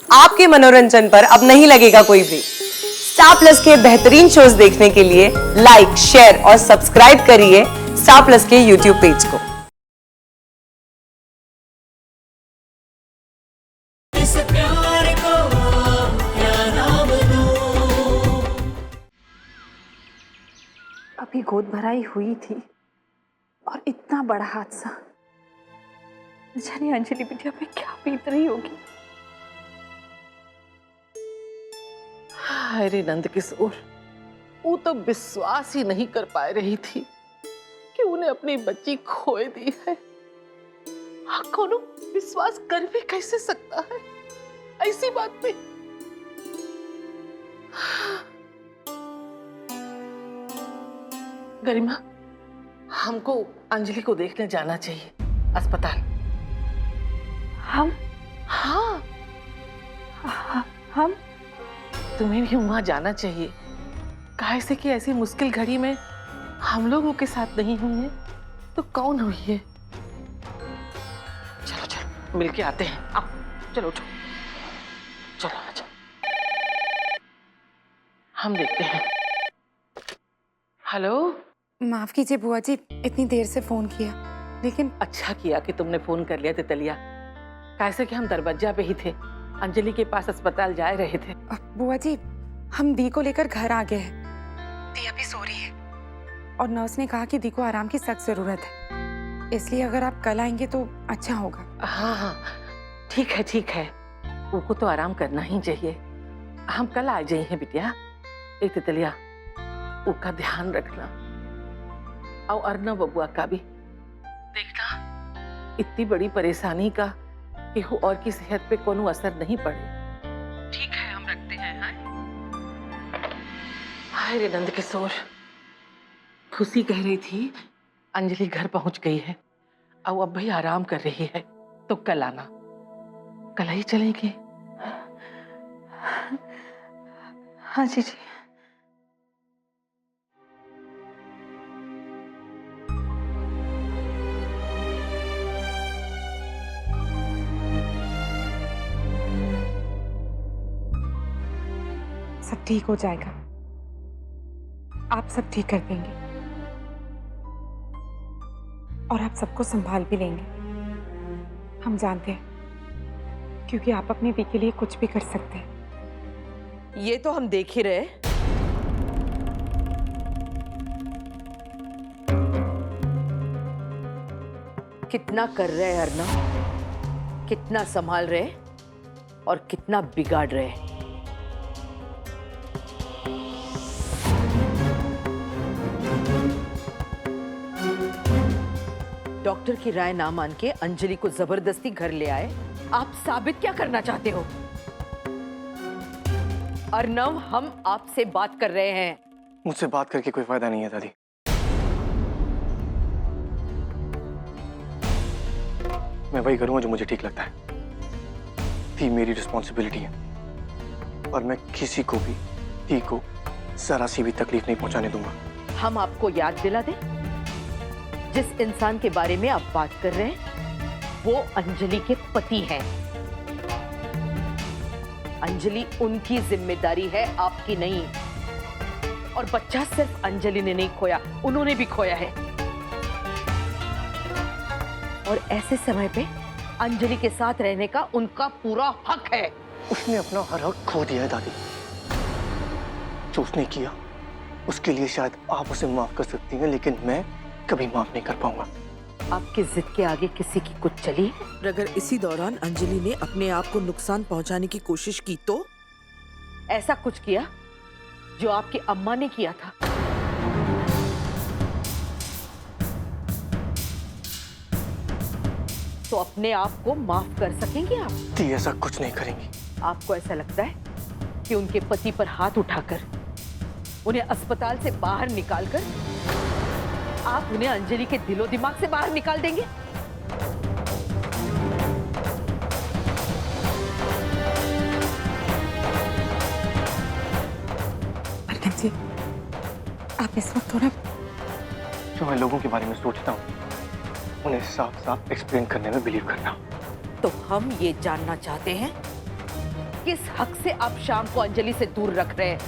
आपके मनोरंजन पर अब नहीं लगेगा कोई ब्रेक। स्टार प्लस के बेहतरीन शोज देखने के लिए लाइक, शेयर और सब्सक्राइब करिए स्टार प्लस के यूट्यूब पेज को। इस प्यार को क्या नाम दूं? अभी गोद भराई हुई थी और इतना बड़ा हादसा। जाने अंजलि बिटिया पे क्या बीत रही होगी। अरे नंद किशोर, वो तो विश्वास ही नहीं कर पा रही थी कि उन्हें अपनी बच्ची खोए दी है। कौन विश्वास कर भी कैसे सकता है ऐसी बात पे। गरिमा, हमको अंजलि को देखने जाना चाहिए अस्पताल। हम हाँ, तुम्हें भी वहां जाना चाहिए। काहे से कि ऐसी मुश्किल घड़ी में हम लोगों के साथ नहीं हुई है तो कौन हुई है। चलो चलो मिलके आते हैं। आओ चलो उठो, चलो आजा, हम देखते हैं। हेलो। माफ कीजिए बुआ जी, इतनी देर से फोन किया, लेकिन अच्छा किया कि तुमने फोन कर लिया तितलिया। कैसे कि हम दरवाजा पे ही थे, अंजलि के पास अस्पताल जा रहे थे। बुआ जी, हम दी को लेकर घर आ गए हैं। दी अभी सो रही है और नर्स ने कहा कि दी को आराम की सख्त जरूरत है, इसलिए अगर आप कल आएंगे तो अच्छा होगा। हाँ, ठीक है ठीक है, वो तो आराम करना ही चाहिए। हम कल आ जाइए बिटिया। एक तितलिया, उसका ध्यान रखना और अर्नव बबुआ का भी देखना। इतनी बड़ी परेशानी का कि और की सेहत पे कोनो असर नहीं पड़े। ठीक है, हम रखते हैं। हाय रे नंद किशोर, खुशी कह रही थी अंजलि घर पहुंच गई है और अब भाई आराम कर रही है, तो कल आना। कल ही चलेंगे। हाँ जी जी। सब ठीक हो जाएगा, आप सब ठीक कर देंगे और आप सबको संभाल भी लेंगे। हम जानते हैं, क्योंकि आप अपनी दी के लिए कुछ भी कर सकते हैं। ये तो हम देख ही रहे। कितना कर रहे हैं अर्नव, कितना संभाल रहे और कितना बिगाड़ रहे। डॉक्टर की राय ना मान के अंजलि को जबरदस्ती घर ले आए। आप साबित क्या करना चाहते हो? अर्नव, हम आपसे बात कर रहे हैं। मुझसे बात करके कोई फायदा नहीं है दादी। मैं वही करूंगा जो मुझे ठीक लगता है। थी मेरी रिस्पॉन्सिबिलिटी है और मैं किसी को भी थी को जरा सी भी तकलीफ नहीं पहुंचाने दूंगा। हम आपको याद दिला दें, जिस इंसान के बारे में आप बात कर रहे हैं वो अंजलि के पति हैं। अंजलि उनकी जिम्मेदारी है, आपकी नहीं। और बच्चा सिर्फ अंजलि ने नहीं खोया, उन्होंने भी खोया है। और ऐसे समय पे अंजलि के साथ रहने का उनका पूरा हक है। उसने अपना हर हक खो दिया है दादी। जो उसने किया उसके लिए शायद आप उसे माफ कर सकती हैं, लेकिन मैं कभी माफ नहीं कर पाऊंगा। आपकी जिद के आगे किसी की कुछ चली? अगर इसी दौरान अंजलि ने अपने आप को नुकसान पहुंचाने की कोशिश की तो? ऐसा कुछ किया जो आपकी अम्मा ने किया था। तो अपने आप को माफ कर सकेंगे आप? ती ऐसा कुछ नहीं करेंगी। आपको ऐसा लगता है कि उनके पति पर हाथ उठाकर उन्हें अस्पताल से बाहर निकालकर आप उन्हें अंजलि के दिलो दिमाग से बाहर निकाल देंगे? अर्नव जी, आप इस वक्त थोड़ा जो मैं लोगों के बारे में सोचता हूँ उन्हें साफ साफ एक्सप्लेन करने में बिलीव करना। तो हम ये जानना चाहते हैं किस हक से आप शाम को अंजलि से दूर रख रहे हैं?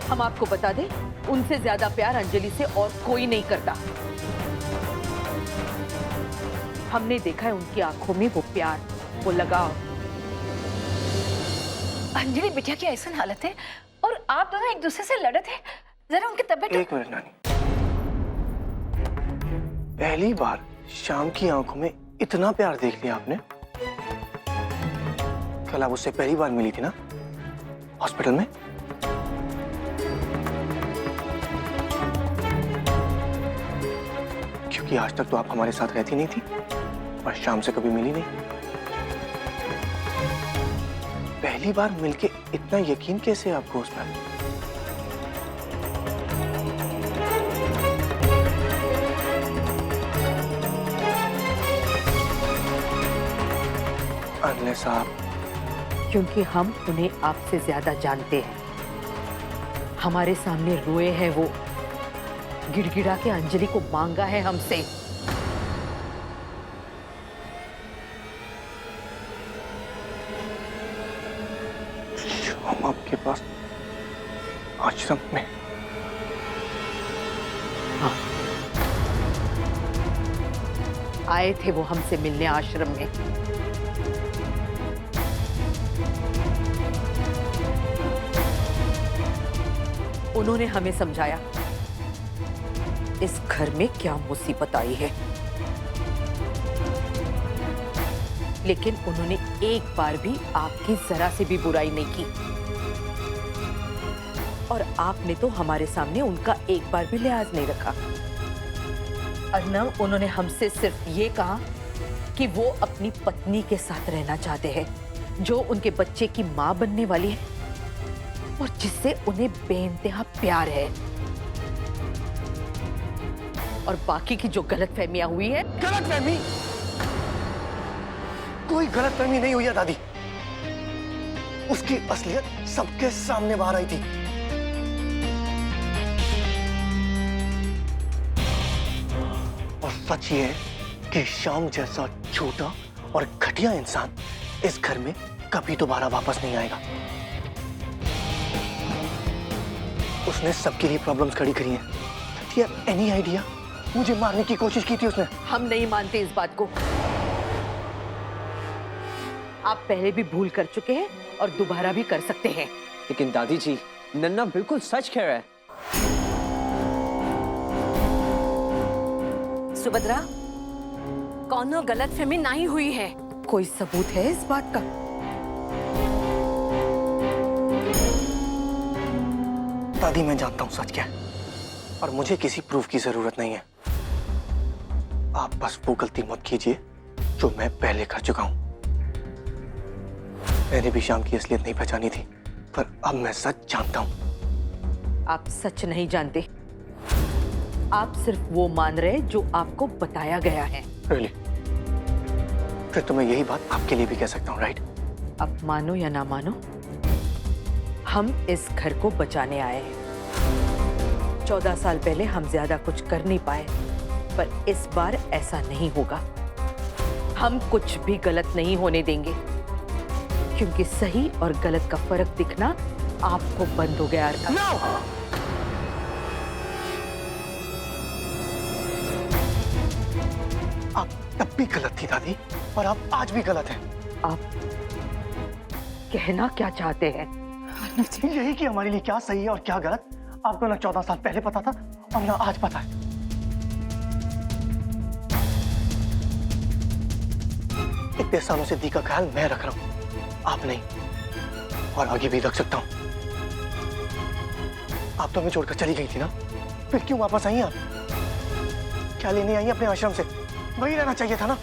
हम आपको बता दें, उनसे ज्यादा प्यार अंजलि से और कोई नहीं करता। हमने देखा है उनकी आंखों में वो प्यार, वो लगाव। अंजलि बिटिया की ऐसी हालत है और आप दोनों एक दूसरे से लड़े थे। जरा उनकी तबीयत। एक मिनट नानी, पहली बार शाम की आंखों में इतना प्यार देख लिया आपने? कल आप उससे पहली बार मिली थी ना, हॉस्पिटल में? क्योंकि आज तक तो आप हमारे साथ रहती नहीं थी और शाम से कभी मिली नहीं। पहली बार मिलके इतना यकीन कैसे आपको उस पर? अनलेस आप, क्योंकि हम उन्हें आपसे ज्यादा जानते हैं। हमारे सामने रोए हैं वो, गिड़गिड़ा के अंजलि को मांगा है हमसे। हम आपके पास आश्रम में? हाँ, आए थे वो हमसे मिलने आश्रम में। उन्होंने हमें समझाया इस घर में क्या मुसीबत आई है, लेकिन उन्होंने एक बार भी आपकी जरा से भी बुराई नहीं की। और आपने तो हमारे सामने उनका एक बार भी लिहाज नहीं रखा। अर्नव, उन्होंने हमसे सिर्फ ये कहा कि वो अपनी पत्नी के साथ रहना चाहते हैं, जो उनके बच्चे की मां बनने वाली है और जिससे उन्हें बेइंतहा प्यार है। और बाकी की जो गलतफहमियां हुई है। गलतफहमी? कोई गलतफहमी नहीं हुई है दादी। उसकी असलियत सबके सामने बाहर आई थी। और सच ये है कि शाम जैसा छोटा और घटिया इंसान इस घर में कभी दोबारा वापस नहीं आएगा। उसने सबके लिए प्रॉब्लम्स खड़ी करी हैं। Any idea? मुझे मारने की कोशिश की थी उसने। हम नहीं मानते इस बात को। आप पहले भी भूल कर चुके हैं और दोबारा भी कर सकते हैं। लेकिन दादी जी, नन्ना बिल्कुल सच कह रहा है। सुभद्रा, कौनो गलतफहमी नहीं हुई है। कोई सबूत है इस बात का? दादी, मैं जानता हूं सच क्या है और मुझे किसी प्रूफ की जरूरत नहीं है। आप बस वो गलती मत कीजिए जो मैं पहले कर चुका हूं। मैंने भी शाम की असलियत नहीं पहचानी थी, पर अब मैं सच जानता हूं। आप सच नहीं जानते। आप सिर्फ वो मान रहे जो आपको बताया गया है। Really? फिर तो मैं यही बात आपके लिए भी कह सकता हूँ, राइट? अब मानो या ना मानो, हम इस घर को बचाने आए हैं। 14 साल पहले हम ज्यादा कुछ कर नहीं पाए, पर इस बार ऐसा नहीं होगा। हम कुछ भी गलत नहीं होने देंगे, क्योंकि सही और गलत का फर्क दिखना आपको बंद हो गया। No! आप तब भी गलत थी दादी, और आप आज भी गलत हैं। आप कहना क्या चाहते हैं? यही कि हमारे लिए क्या सही है और क्या गलत आपको ना 14 साल पहले पता था और ना आज पता है। इतने सालों से दी का ख्याल मैं रख रहा हूं, आप नहीं, और आगे भी रख सकता हूं। आप तो हमें छोड़कर चली गई थी ना, फिर क्यों वापस आई आप? क्या लेने आई अपने आश्रम से? वही रहना चाहिए था ना।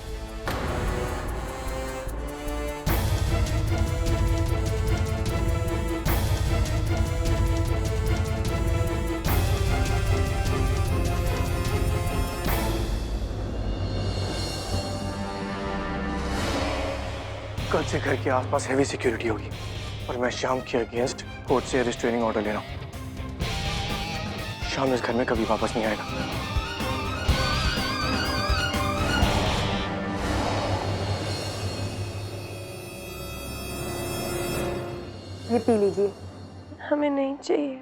कल से घर के आसपास हेवी सिक्योरिटी होगी और मैं शाम के अगेंस्ट कोर्ट से रिस्ट्रेनिंग ऑर्डर ले रहा हूं। शाम इस घर में कभी वापस नहीं आएगा। ये पी लीजिए। हमें नहीं चाहिए।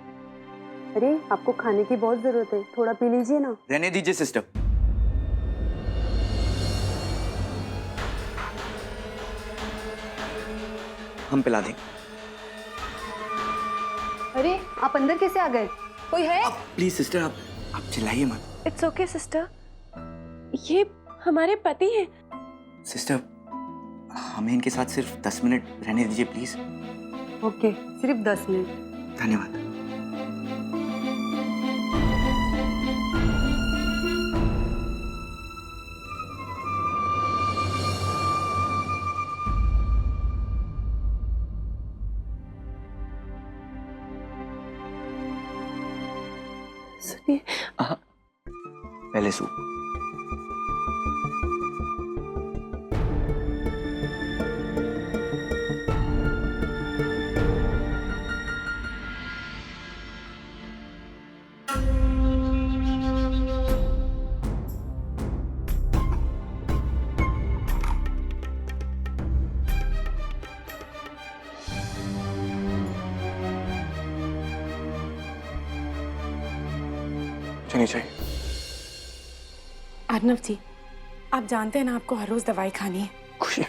अरे आपको खाने की बहुत जरूरत है, थोड़ा पी लीजिए ना। रहने दीजिए सिस्टर। हम पिला दें। अरे आप अंदर कैसे आ गए? कोई है? प्लीज सिस्टर, आप चिल्लाइए मत। इट्स ओके सिस्टर, ये हमारे पति हैं। सिस्टर, हमें इनके साथ सिर्फ 10 मिनट रहने दीजिए प्लीज। ओके, सिर्फ 10 मिनट। धन्यवाद। सुनिए, पहले सूप। मुझे नहीं चाहिए। अर्नव जी, आप जानते हैं ना आपको हर रोज दवाई खानी है। खुशी,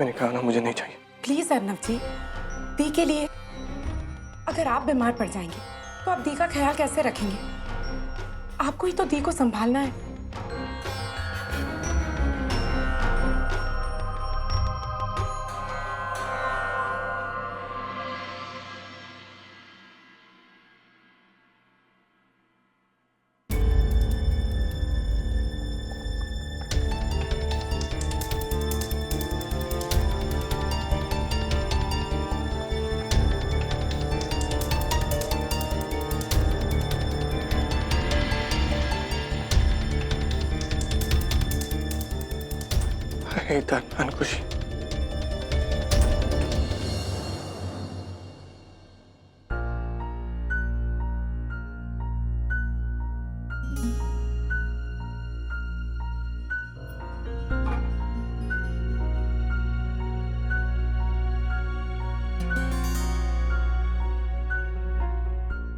मैंने कहा ना मुझे नहीं चाहिए। प्लीज अर्नव जी, दी के लिए। अगर आप बीमार पड़ जाएंगे तो आप दी का ख्याल कैसे रखेंगे? आपको ही तो दी को संभालना है। हे धन खुशी।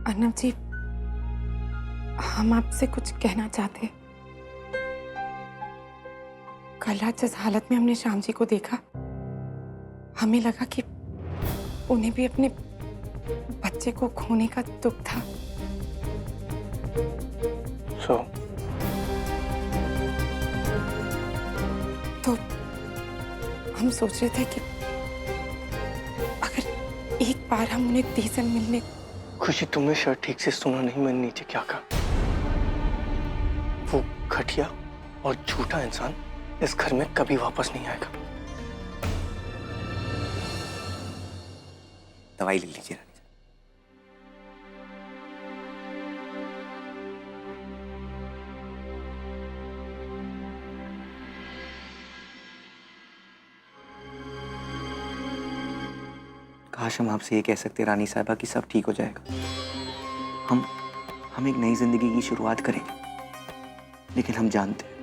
अर्नव जी, हम आपसे कुछ कहना चाहते हैं। कल रात जिस हालत में हमने श्याम जी को देखा, हमें लगा कि उन्हें भी अपने बच्चे को खोने का दुख था। तो हम सोच रहे थे कि अगर एक बार हम उन्हें दी से मिलने। खुशी, तुमने शायद ठीक से सुना नहीं, मैंने नीचे क्या कहा। वो घटिया और झूठा इंसान इस घर में कभी वापस नहीं आएगा। दवाई ले लीजिए रानी साहब। काश हम आपसे ये कह सकते रानी साहबा कि सब ठीक हो जाएगा। हम एक नई जिंदगी की शुरुआत करेंगे, लेकिन हम जानते हैं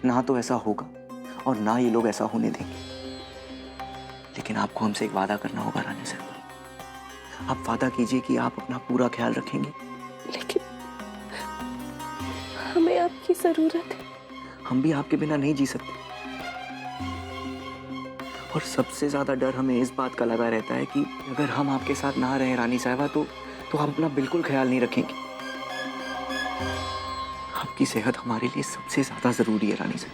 ना तो ऐसा होगा और ना ये लोग ऐसा होने देंगे। लेकिन आपको हमसे एक वादा करना होगा रानी साहब। आप वादा कीजिए कि आप अपना पूरा ख्याल रखेंगे। लेकिन हमें आपकी जरूरत है। हम भी आपके बिना नहीं जी सकते। और सबसे ज्यादा डर हमें इस बात का लगा रहता है कि अगर हम आपके साथ ना रहें रानी साहबा तो हम अपना बिल्कुल ख्याल नहीं रखेंगे। आपकी सेहत हमारे लिए सबसे ज्यादा जरूरी है रानी साहब,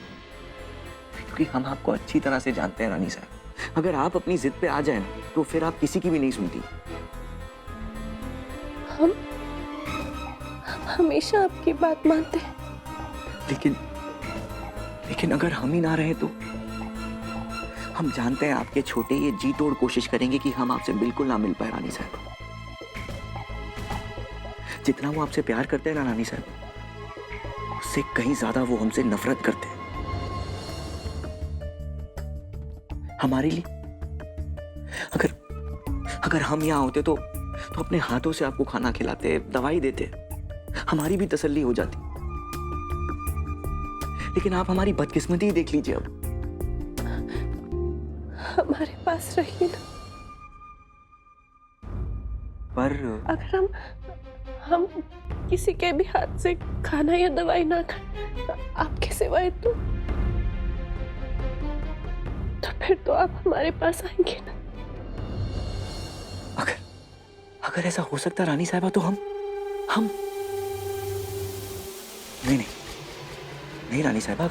क्योंकि हम आपको अच्छी तरह से जानते हैं रानी साहब। अगर आप अपनी जिद पे आ जाए ना तो फिर आप किसी की भी नहीं सुनती। हम हमेशा आपकी बात मानते हैं। लेकिन अगर हम ही ना रहे तो हम जानते हैं आपके छोटे ये जी तोड़ कोशिश करेंगे कि हम आपसे बिल्कुल ना मिल पाए रानी साहब। जितना वो आपसे प्यार करते हैं ना रानी साहब, उससे कहीं ज्यादा वो हमसे नफरत करते हैं। हमारे लिए अगर हम यहाँ होते तो अपने हाथों से आपको खाना खिलाते, दवाई देते, हमारी भी तसल्ली हो जाती। लेकिन आप हमारी बदकिस्मती ही देख लीजिए। अब हमारे पास रहिए ना। पर अगर हम किसी के भी हाथ से खाना या दवाई ना खाएं आपके सिवाय तो फिर तो आप हमारे पास आएंगे ना। अगर ऐसा हो सकता रानी साहबा तो हम नहीं नहीं नहीं रानी साहबा,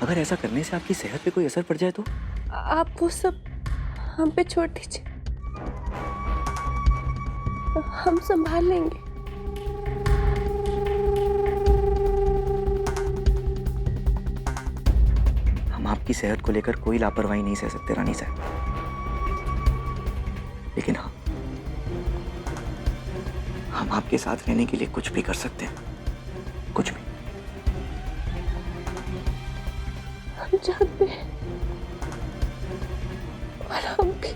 अगर ऐसा करने से आपकी सेहत पे कोई असर पड़ जाए तो? आप वो सब हम पे छोड़ दीजिए, हम संभाल लेंगे। हम आपकी सेहत को लेकर कोई लापरवाही नहीं सह सकते रानी साहब, लेकिन हाँ, हम आपके साथ रहने के लिए कुछ भी कर सकते हैं, कुछ भी। हम जानते हैं और हम भी।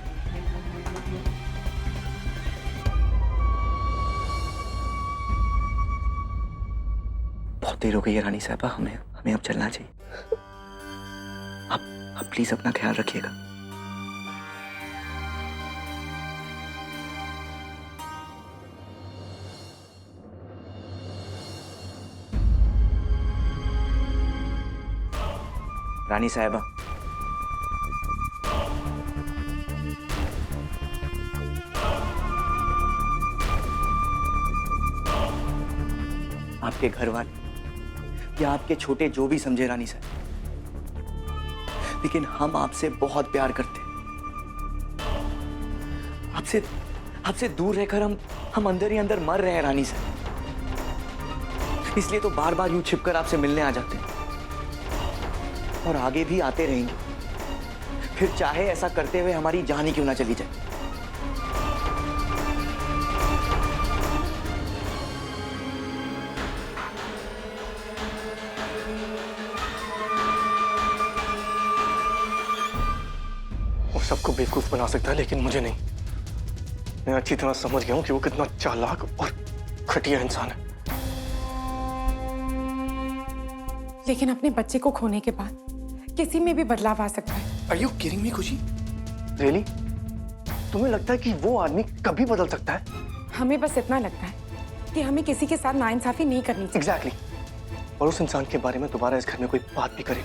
बहुत देर हो गई है रानी साहबा, हमें अब चलना चाहिए। आप प्लीज अपना ख्याल रखिएगा। रानी साहबा, आपके घर वाले या आपके छोटे जो भी समझे रानी साहब, लेकिन हम आपसे बहुत प्यार करते हैं। आपसे दूर रहकर हम अंदर ही अंदर मर रहे हैं रानी साहब, इसलिए तो बार बार यूं छिपकर आपसे मिलने आ जाते हैं और आगे भी आते रहेंगे, फिर चाहे ऐसा करते हुए हमारी जान ही क्यों ना चली जाए। वो सबको बेवकूफ बना सकता है, लेकिन मुझे नहीं। मैं अच्छी तरह समझ गया हूं कि वो कितना चालाक और घटिया इंसान है। लेकिन अपने बच्चे को खोने के बाद किसी में भी बदलाव आ सकता है। Are you kidding me, खुशी? Really? तुम्हें लगता है कि वो आदमी कभी बदल सकता है? हमें बस इतना लगता है कि हमें किसी के साथ नाइंसाफी नहीं करनी चाहिए। Exactly. और उस इंसान के बारे में दोबारा इस घर में कोई बात भी करे,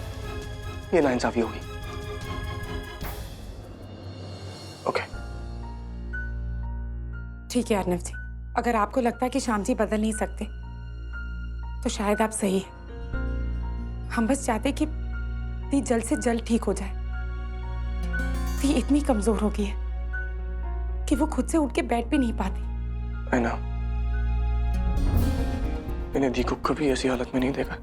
ये नाइंसाफी होगी। Okay. ठीक है अर्नव जी, अगर आपको लगता है कि श्याम जी बदल नहीं सकते तो शायद आप सही है। हम बस चाहते कि दी जल्द से जल्द ठीक हो जाए। दी इतनी कमजोर हो गई है कि वो खुद से उठ के बैठ भी नहीं पाती। I know. मैंने दी को कभी ऐसी हालत में नहीं देखा।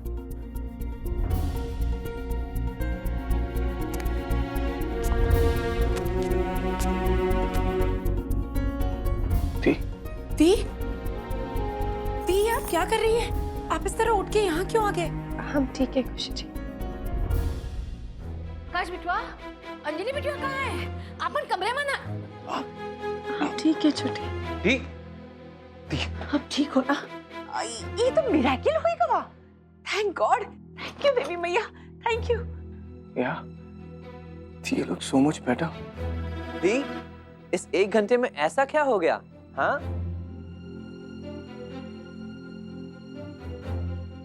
दी? दी? दी, आप क्या कर रही है? आप इस तरह उठ के यहाँ क्यों आ गए? हम ठीक है खुशी जी। आकाश बिटवा, अंजलि बिटवा कहाँ है? अपन कमरे में ना। हम ठीक है छोटे। दी? दी? अब ठीक हो ना? ये तो मिरेकल होएगा वाह। थैंक गॉड, थैंक यू देवी मैया, thank you. Yeah. You look so much better. दी, इस 1 घंटे में ऐसा क्या हो गया? हाँ?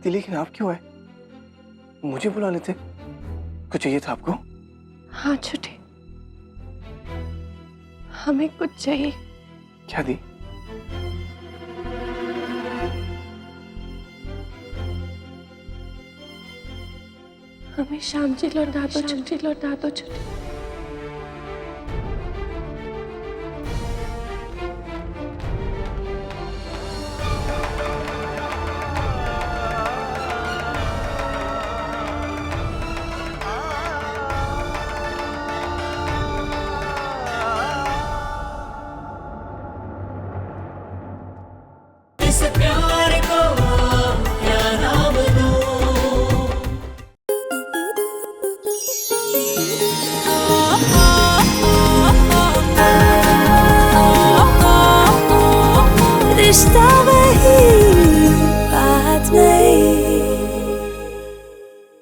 दी, लेकिन आप क्यों आए? मुझे बुला लेते। कुछ चाहिए था आपको? हाँ छोटे, हमें कुछ चाहिए। क्या दी? हमें श्याम जी लौटा दो, छुट्टी लौटा दो छोटे।